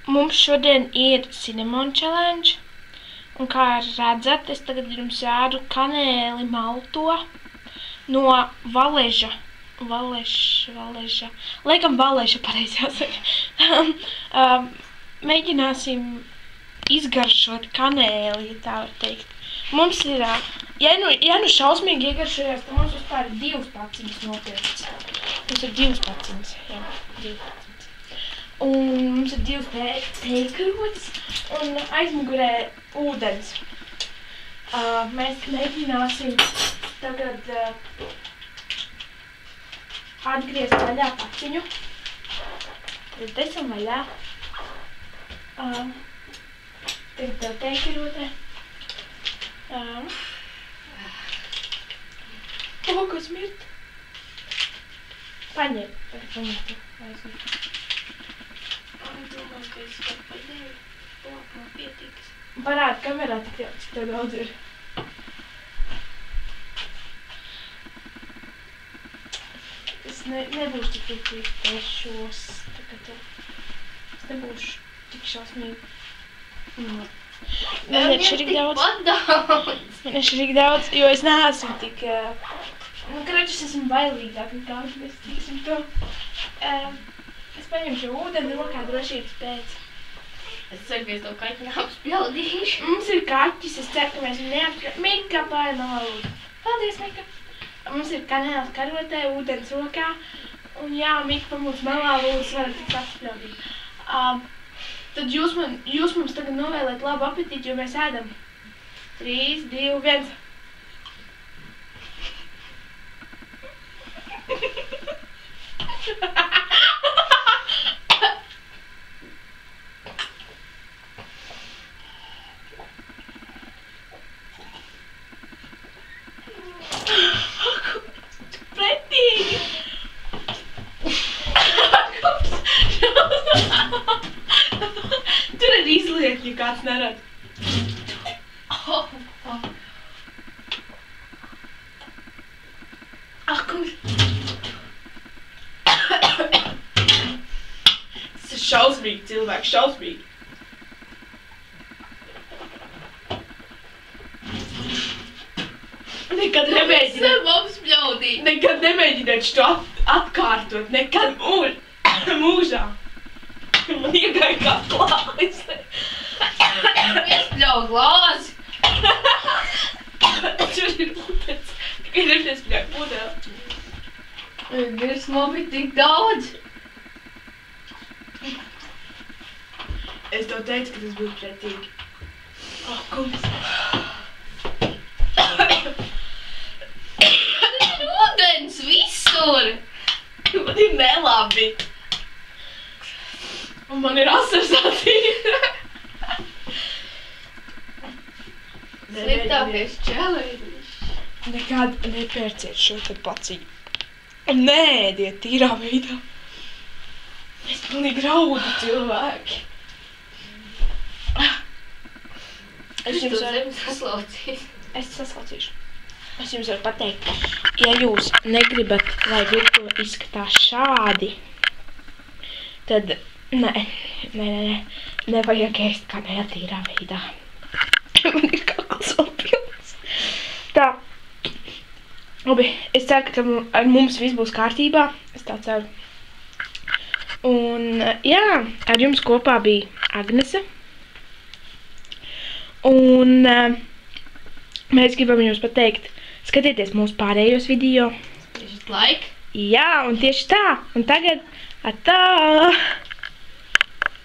Mums šodien ir cinnamon challenge. Un kā redzat, es tagad jums ēdu kanēli malto no Valeža. Laikam Valeža pareizi jāsaka. Mēģināsim izgaršot kanēli, ja tā var teikt. Mums ir, ja nu šausmīgi iegaršojās, tad mums vispār ir 2 paciņas nopirkts. Mums ir 2 paciņas, jā, 2 paciņas. Un mums ir 2 tēkarotes un aizmugurē ūdens. Mēs mēģināsim tagad atgriezt vaļā paciņu. Tad esam vaļā. Tagad tev tēkarotē. Kas mirt? Paņem. Domāju, ka es pat paļēju. Man pietiks. Parādi kamerā, cik tev daudz ir. Es nebūšu tik priekšos. Es nebūšu tik šausmīgi. Man ir šķirīgi daudz. Man ir šķirīgi daudz, jo es neesmu tik... Karačus esmu bailīgāk nekā mēs tiksim to. Es paņemšu ūdeni rokā drošības pēc. Es ceru, ka es to kaķi neapspjaldīšu. Mums ir kaķis, es ceru, ka mēs viņu neapspjaldīšu. Mika, pāri malā lūdzu. Paldies, Mika. Mums ir kanēls karotē, ūdens rokā. Un jā, Mika, pa mums malā lūdzu, varat tikt apspjaldīt. Tad jūs mums tagad novēlēt labu apetīti, jo mēs ēdam. 3, 2, 1. Pretīgi! Tur ir izliekļi, ja kāds nerad. Kungs! Tas ir šausmīgi, cilvēki, šausmīgi. Nekad nemēģiniet šo atkārtot, nekad mūžā. Man iegāja kā glāzi. Iespļauj glāzi. Tur ir ūdens. Tikai neiespļauj pudeli. Virsmā bija tik daudz. Es tev teicu, ka tas būtu pretīgi. Kungs. Tas ir ūdens visur. Man ir nelabi. Un man ir asars acīs. Sliktākais challenge. Nekad nepērciet šo te paciņu. Un neēdiet tīrā veidā. Mēs pilnīgi raudu cilvēki. Es saslaucīšu. Es jums varu pateikt, ja jūs negribat, lai virtuve izskatās šādi, tad nevajag ēst kanēli tīrā veidā. Man ir kakls vēl pilns. Tā. Labi, es ceru, ka ar mums viss būs kārtībā. Es tā ceru. Un jā, ar jums kopā bija Agnese. Un mēs gribam jums pateikt, skatieties mūsu pārējos video. Tieši like. Jā, un tieši tā. Un tagad atā!